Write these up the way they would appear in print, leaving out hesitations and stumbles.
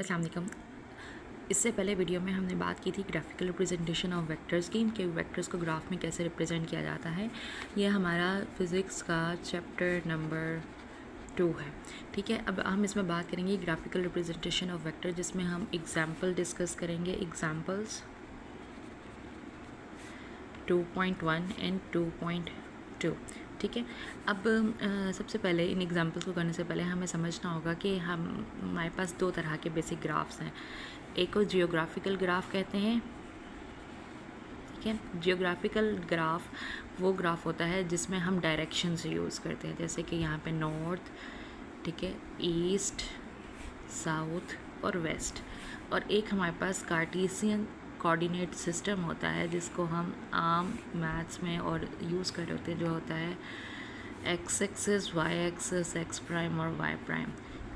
अस्सलाम वालेकुम। इससे पहले वीडियो में हमने बात की थी ग्राफिकल रिप्रेजेंटेशन ऑफ वेक्टर्स की, कि वेक्टर्स को ग्राफ में कैसे रिप्रेजेंट किया जाता है। ये हमारा फिज़िक्स का चैप्टर नंबर 2 है। ठीक है, अब हम इसमें बात करेंगे ग्राफिकल रिप्रेजेंटेशन ऑफ वेक्टर, जिसमें हम एग्जाम्पल डिस्कस करेंगे। Examples 2.1 and 2.2। ठीक है, अब सबसे पहले इन एग्जांपल्स को करने से पहले हमें समझना होगा कि हमारे पास दो तरह के बेसिक ग्राफ्स हैं। एक को जियोग्राफिकल ग्राफ कहते हैं। ठीक है, जियोग्राफिकल ग्राफ वो ग्राफ होता है जिसमें हम डायरेक्शंस यूज़ करते हैं, जैसे कि यहाँ पे नॉर्थ, ठीक है, ईस्ट, साउथ और वेस्ट। और एक हमारे पास कार्टेशियन कोऑर्डिनेट सिस्टम होता है, जिसको हम आम मैथ्स में और यूज़ कर रहे होते हैं, जो होता है X axis, Y axis, X prime और वाई प्राइम।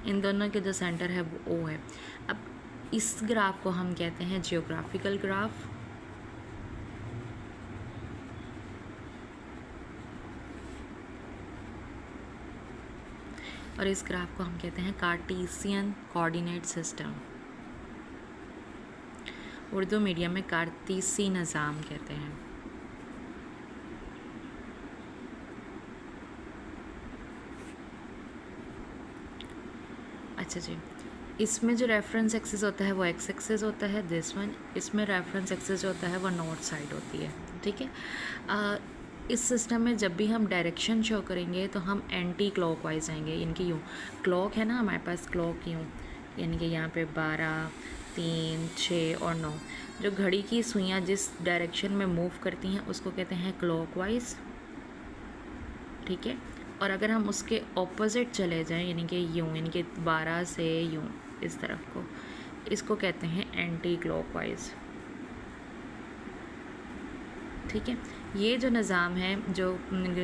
इन दोनों के जो सेंटर है वो ओ है। अब इस ग्राफ को हम कहते हैं जियोग्राफिकल ग्राफ, और इस ग्राफ को हम कहते हैं Cartesian coordinate system. Urdu medium में कार्तीसी निज़ाम कहते हैं। अच्छा जी, इसमें जो रेफरेंस एक्सिस होता है वो एक्स एक्सिस होता है, दिस वन। इसमें रेफरेंस एक्सिस जो होता है वो नॉर्थ साइड होती है। ठीक है, इस सिस्टम में जब भी हम डायरेक्शन शो करेंगे तो हम एंटी क्लॉकवाइज आएंगे, इनकी यूँ क्लॉक है ना हमारे पास, क्लॉक यूँ, यानी कि यहाँ पे 12, 3, 6 और 9 जो घड़ी की सुइयाँ जिस डायरेक्शन में मूव करती हैं उसको कहते हैं क्लॉकवाइज। ठीक है, और अगर हम उसके ऑपोजिट चले जाएं, यानी कि यूँ, यानी कि 12 से यूँ इस तरफ को, इसको कहते हैं एंटी क्लॉकवाइज। ठीक है, ये जो निज़ाम है, जो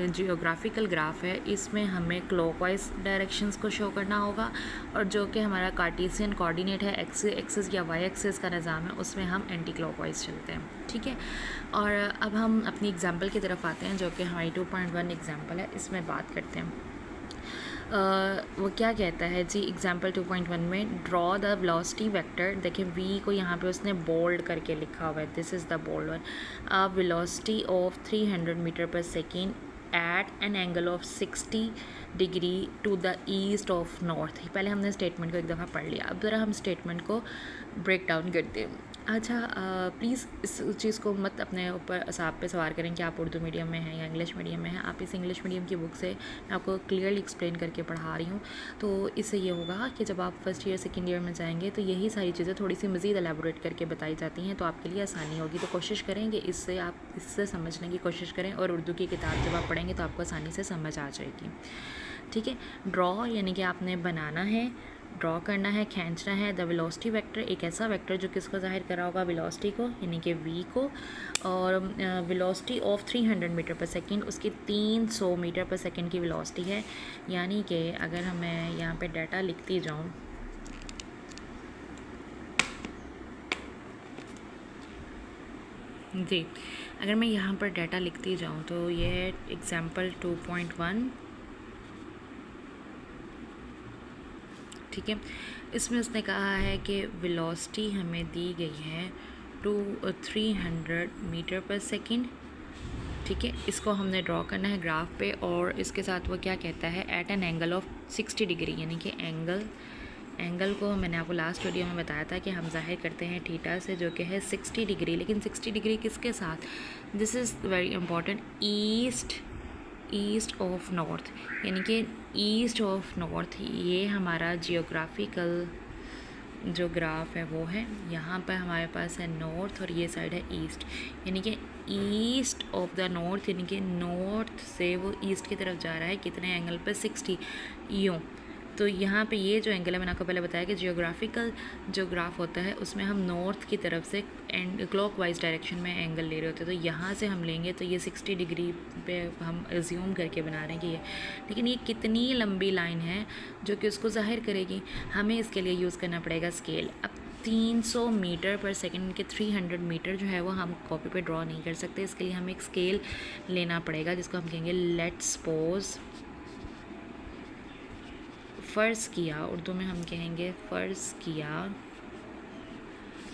जियोग्राफिकल ग्राफ है, इसमें हमें क्लॉकवाइज डायरेक्शंस को शो करना होगा, और जो कि हमारा कार्टेशियन कोऑर्डिनेट है, एक्स एक्सिस या वाई एक्सिस का निज़ाम है, उसमें हम एंटी क्लॉकवाइज चलते हैं। ठीक है, और अब हम अपनी एग्जांपल की तरफ आते हैं, जो कि हमारी 2.1 एग्जांपल है। इसमें बात करते हैं वो क्या कहता है जी। एग्जाम्पल 2.1 में ड्रॉ द वेलोसिटी वेक्टर, देखिए वी को यहाँ पे उसने बोल्ड करके लिखा हुआ है, this is the bold one. A velocity of 300 metre per second at an angle of 60 degree to the east of north. पहले हमने स्टेटमेंट को एक दफ़ा पढ़ लिया, अब ज़रा हम स्टेटमेंट को ब्रेक डाउन करते हैं। अच्छा, प्लीज़ इस चीज़ को मत अपने ऊपर असाब पे सवार करें कि आप उर्दू मीडियम में हैं या इंग्लिश मीडियम में हैं। आप इस इंग्लिश मीडियम की बुक से मैं आपको क्लियरली एक्सप्लेन करके पढ़ा रही हूँ, तो इससे ये होगा कि जब आप फर्स्ट ईयर सेकेंड ईयर में जाएंगे तो यही सारी चीज़ें थोड़ी सी मज़ीद एलेबोरेट करके बताई जाती हैं, तो आपके लिए आसानी होगी। तो कोशिश करेंगे इससे आप इससे समझने की कोशिश करें, और उर्दू की किताब जब आप पढ़ेंगे तो आपको आसानी से समझ आ जाएगी। ठीक है, ड्रॉ यानी कि आपने बनाना है, ड्रॉ करना है, खींचना है। द वेलोसिटी वेक्टर, एक ऐसा वेक्टर जो किसको ज़ाहिर कर रहा होगा, वेलोसिटी को, यानी कि वी को, और velocity of 300 metre per second, उसकी 300 मीटर पर सेकेंड की वेलोसिटी है। यानी कि अगर मैं यहाँ पे डाटा लिखती जाऊँ, जी, अगर मैं यहाँ पर डाटा लिखती जाऊँ तो ये एग्जाम्पल 2.1। ठीक है, इसमें उसने कहा है कि वेलोसिटी हमें दी गई है 300 मीटर पर सेकेंड। ठीक है, इसको हमने ड्रॉ करना है ग्राफ पे, और इसके साथ वो क्या कहता है, at an angle of 60 degree, यानी कि एंगल को मैंने आपको लास्ट वीडियो में बताया था कि हम जाहिर करते हैं थीटा से, जो कि है 60 डिग्री। लेकिन 60 डिग्री किसके साथ, this is very important, east of north, यानी कि ईस्ट ऑफ नॉर्थ। ये हमारा जियोग्राफिकल जो ग्राफ है वो है, यहाँ पर हमारे पास है नॉर्थ और ये साइड है ईस्ट, यानी कि ईस्ट ऑफ द नॉर्थ, यानी कि नॉर्थ से वो ईस्ट की तरफ जा रहा है, कितने एंगल पर, 60 यूँ। तो यहाँ पे ये जो एंगल है, मैंने आपको पहले बताया कि जियोग्राफिकल जो ग्राफ होता है उसमें हम नॉर्थ की तरफ से एंड क्लॉकवाइज डायरेक्शन में एंगल ले रहे होते हैं, तो यहाँ से हम लेंगे तो ये 60 डिग्री पे हम एज्यूम करके बना रहे हैं कि ये, लेकिन ये कितनी लंबी लाइन है जो कि उसको ज़ाहिर करेगी। हमें इसके लिए यूज़ करना पड़ेगा स्केल। अब 300 मीटर पर सेकेंड के 300 मीटर जो है वो हम कॉपी पे ड्रॉ नहीं कर सकते, इसके लिए हमें एक स्केल लेना पड़ेगा, जिसको हम कहेंगे लेट्स सपोज, फ़र्ज़ किया, उर्दू में हम कहेंगे फ़र्ज़ किया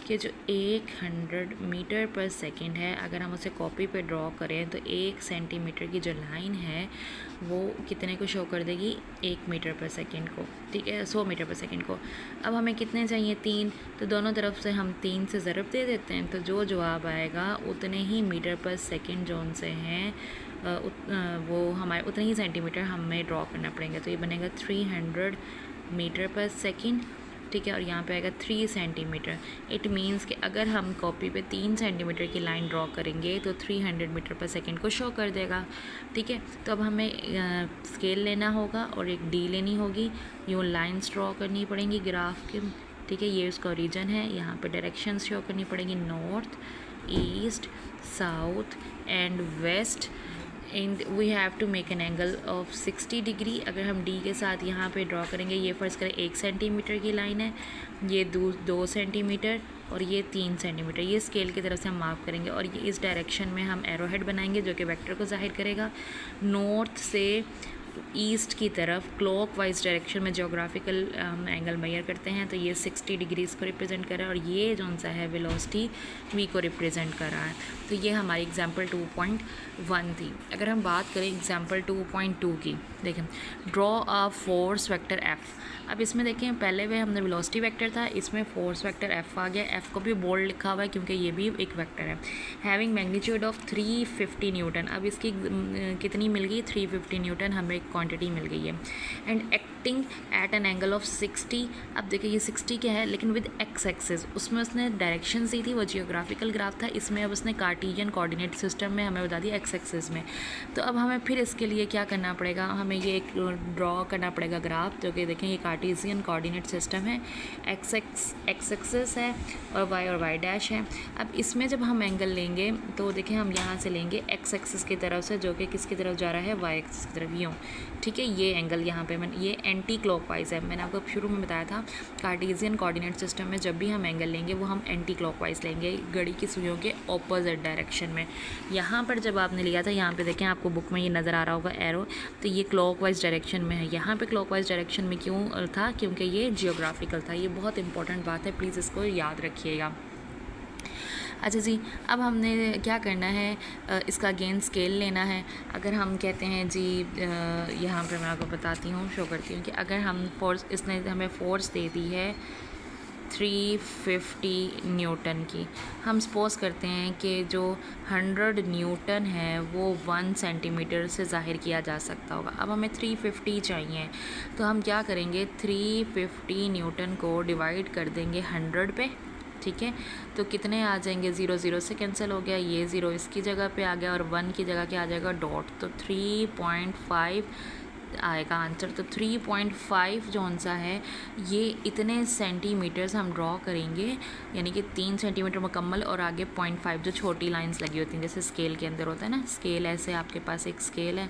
कि जो 100 मीटर पर सेकंड है, अगर हम उसे कॉपी पे ड्रॉ करें तो 1 सेंटीमीटर की जो लाइन है वो कितने को शो कर देगी, 1 मीटर पर सेकंड को, ठीक है, 100 मीटर पर सेकंड को। अब हमें कितने चाहिए, 3, तो दोनों तरफ से हम 3 से ज़रब दे देते हैं, तो जो जवाब आएगा उतने ही मीटर पर सेकंड जो उनसे हैं वो हमारे उतने ही सेंटीमीटर हमें ड्रॉ करना पड़ेंगे। तो ये बनेगा 300 मीटर पर सेकंड, ठीक है, और यहाँ पे आएगा 3 सेंटीमीटर। इट मीन्स कि अगर हम कॉपी पे 3 सेंटीमीटर की लाइन ड्रॉ करेंगे तो 300 मीटर पर सेकंड को शो कर देगा, ठीक है। तो अब हमें स्केल लेना होगा और एक डी लेनी होगी, यूँ लाइंस ड्रॉ करनी पड़ेंगी ग्राफ के, ठीक है। ये उसका ओरिजिन है, यहाँ पे डायरेक्शंस शो करनी पड़ेंगी, north, east, south and west, and we have to make an angle of 60 degree. अगर हम डी के साथ यहाँ पे ड्रॉ करेंगे, ये फ़र्ज़ करें 1 सेंटीमीटर की लाइन है, ये 2 सेंटीमीटर और ये 3 सेंटीमीटर, ये स्केल की तरफ से हम मार्क करेंगे और ये इस डायरेक्शन में हम एरो हेड बनाएंगे जो कि वेक्टर को ज़ाहिर करेगा। नॉर्थ से ईस्ट की तरफ क्लॉकवाइज डायरेक्शन में जोग्राफिकल हम एंगल मेजर करते हैं, तो ये 60 डिग्रीज़ को रिप्रेजेंट कर रहा है और ये जो सा है वेलोसिटी v को रिप्रेजेंट कर रहा है। तो ये हमारी एग्जांपल 2.1 थी। अगर हम बात करें एग्जांपल 2.2 की, देखें draw a force vector f। अब इसमें देखें पहले वे हमने वेलोसिटी वेक्टर था, इसमें फोर्स वेक्टर f आ गया। f को भी बोल्ड लिखा हुआ है क्योंकि ये भी एक वेक्टर है। हैविंग मैग्नीट्यूड ऑफ 350 न्यूटन, अब इसकी कितनी मिल गई, 350 न्यूटन हमें क्वांटिटी मिल गई है। And acting at an angle of 60, अब देखिए ये 60 क्या है लेकिन विद एक्स एक्सिस, उसमें उसने डायरेक्शन दी थी, वो जियोग्राफिकल ग्राफ था। इसमें अब उसने कार्टेशियन कोऑर्डिनेट सिस्टम में हमें बता दिया एक्स एक्सिस में। तो अब हमें फिर इसके लिए क्या करना पड़ेगा, हमें ये एक ड्रॉ करना पड़ेगा ग्राफ, जो कि देखें ये कार्टेशियन कोऑर्डिनेट सिस्टम है, एक्स एक्सिस है और वाई डैश है। अब इसमें जब हम एंगल लेंगे तो देखें हम यहाँ से लेंगे एक्स एक्सिस की तरफ से, जो कि किसकी तरफ जा रहा है, वाई एक्सिस की तरफ, यूँ, ठीक है। ये एंगल यहाँ पे ये एंटी क्लॉकवाइज है। मैंने आपको शुरू में बताया था कार्टेशियन कोऑर्डिनेट सिस्टम में जब भी हम एंगल लेंगे वो हम एंटी क्लॉकवाइज लेंगे, घड़ी की सुइयों के ऑपोजिट डायरेक्शन में। यहाँ पर जब आपने लिया था, यहाँ पे देखें आपको बुक में ये नज़र आ रहा होगा एरो, तो ये क्लॉकवाइज डायरेक्शन में है। यहाँ पे क्लॉकवाइज डायरेक्शन में क्यों था, क्योंकि ये जियोग्राफिकल था। ये बहुत इंपॉर्टेंट बात है, प्लीज़ इसको याद रखिएगा। अच्छा जी, अब हमने क्या करना है, इसका अगेन स्केल लेना है। अगर हम कहते हैं जी, यहाँ पर मैं आपको बताती हूँ, शो करती हूँ कि अगर हम फोर्स, इसने हमें फोर्स दे दी है 350 न्यूटन की, हम सपोज़ करते हैं कि जो 100 न्यूटन है वो 1 सेंटीमीटर से ज़ाहिर किया जा सकता होगा। अब हमें 350 चाहिए, तो हम क्या करेंगे, 350 न्यूटन को डिवाइड कर देंगे 100 पे, ठीक है। तो कितने आ जाएंगे, 0 0 से कैंसिल हो गया, ये 0 इसकी जगह पे आ गया और 1 की जगह क्या आ जाएगा, डॉट, तो 3.5 आएगा आंसर। तो 3.5 जो सा है ये इतने सेंटीमीटर्स हम ड्रॉ करेंगे, यानी कि 3 सेंटीमीटर मुकम्मल और आगे 0.5 जो छोटी लाइंस लगी होती हैं, जैसे स्केल के अंदर होता है ना, स्केल ऐसे आपके पास एक स्केल है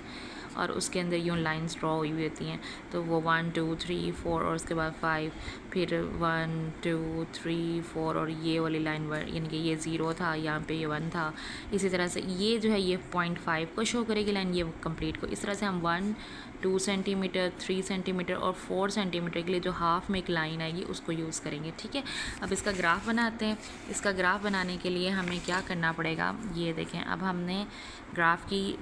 और उसके अंदर यूँ लाइंस ड्रॉ हुई हुई होती हैं, तो वो 1 2 3 4 और उसके बाद 5, फिर 1 2 3 4 और ये वाली लाइन यानी कि ये 0 था, यहाँ पे ये 1 था। इसी तरह से ये जो है ये 0.5 को शो करेगी लाइन, ये कंप्लीट को। इस तरह से हम 1 2 सेंटीमीटर 3 सेंटीमीटर और 4 सेंटीमीटर के लिए जो हाफ में एक लाइन आएगी उसको यूज़ करेंगे, ठीक है। अब इसका ग्राफ बनाते हैं। इसका ग्राफ बनाने के लिए हमें क्या करना पड़ेगा, ये देखें, अब हमने ग्राफ की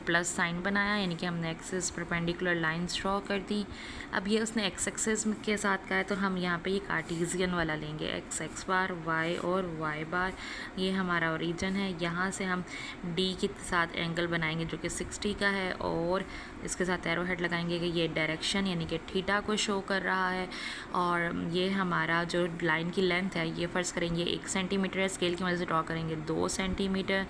प्लस साइन बनाया, यानी कि हमने एक्सिस परपेंडिकुलर लाइंस ड्रॉ कर दी। अब ये उसने एक्स एक्सिस के साथ का है, तो हम यहाँ पे ये कार्टेशियन वाला लेंगे, एक्स बार, वाई और वाई बार, ये हमारा ओरिजिन है। यहाँ से हम डी के साथ एंगल बनाएंगे जो कि 60 का है और इसके साथ एरो हेड लगाएंगे कि ये डायरेक्शन यानी कि थीटा को शो कर रहा है। और ये हमारा जो लाइन की लेंथ है ये फ़र्ज़ करेंगे 1 सेंटीमीटर है, स्केल की वजह से ड्रॉ करेंगे 2 सेंटीमीटर,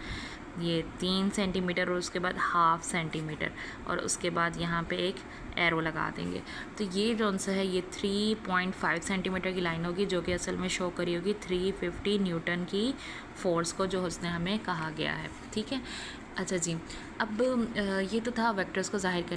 ये 3 सेंटीमीटर और उसके बाद हाफ सेंटीमीटर और उसके बाद यहाँ पे एक एरो लगा देंगे। तो ये जो सा है ये 3.5 सेंटीमीटर की लाइन होगी जो कि असल में शो करी होगी 350 न्यूटन की फोर्स को जो उसने हमें कहा गया है, ठीक है। अच्छा जी, अब ये तो था वेक्टर्स को ज़ाहिर करने